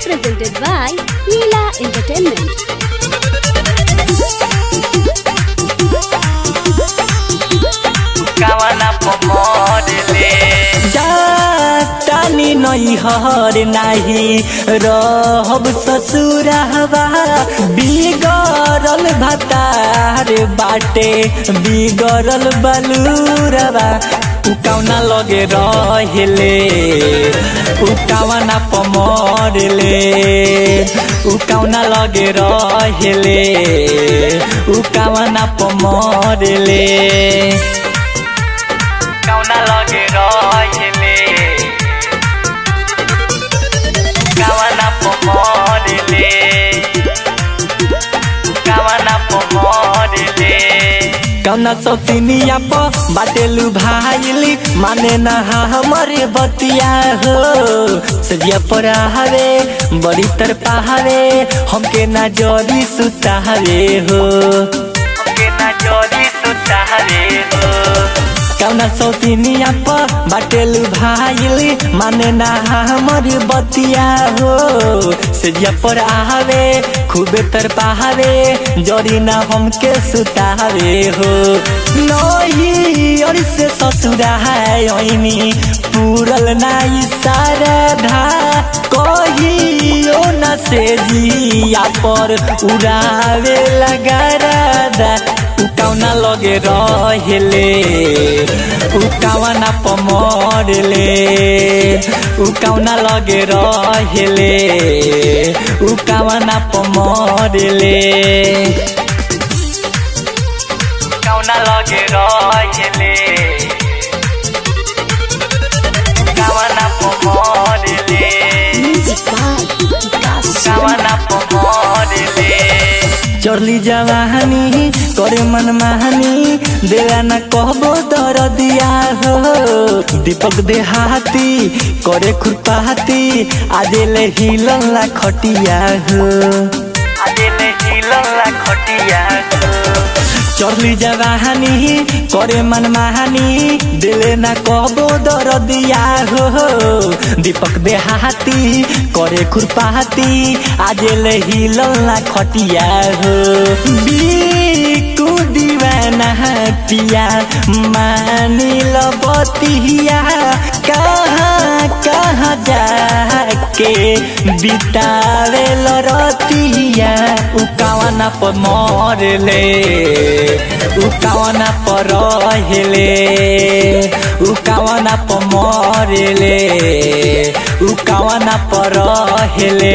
Presented by Leela Entertainment. जातानी नहीं हर नाही रहब ससुरहबा बिगड़ल भतार बाटे बिगड़ल बलूरबा उकावना लगे रहेले उकावना पमरले उकावना लगे रहेले उकावना पमरले उकावना लगे रहेले उकावना पमरले उकावना पमरले कौना सौतिनिया प बाटेलू भाईली माने ना हमारे बतिया हो सजिया पर हवे बड़ी तर पहावे हमके ना जोरी सुतावे हो हमके ना जोरी सुतावे हो कौना सौतिनिया प बाटेलू भाईली माने ना हमारी बतिया हो सजिया पर आवे खूबे तर पहावे जोरी ना हमके सुतावे हो नही और से ससुरा है ओइनी पूरल नाई सारधा कहियो न से जिया पर उड़ावे लगारदा उकावना लगे रहेले उकावना पमरले उकावना लगे रहेले उकावना पमरले उकावना लगे रहेले उकावना पमरले उकावना पमरले चढ़ली जवानी करे मन महानी देला न कहबो दर दिया हो दीपक देहाती करे खुरपाती आदेले हिलला खटिया हो आदेले हिलला खटिया हो चढ़ली जवानी करे मन महानी दिले ना कहबो दर दिया हो दीपक देहाती करे खुरपाती आजेले हिलला खटिया हो बिकु दीवाना पिया मानिल बतिया कहाँ कहाँ जाके बितावे रतिया उकावना पर मरले उकावना पर रहेले उकावना पर मरले उकावना पर रहेले।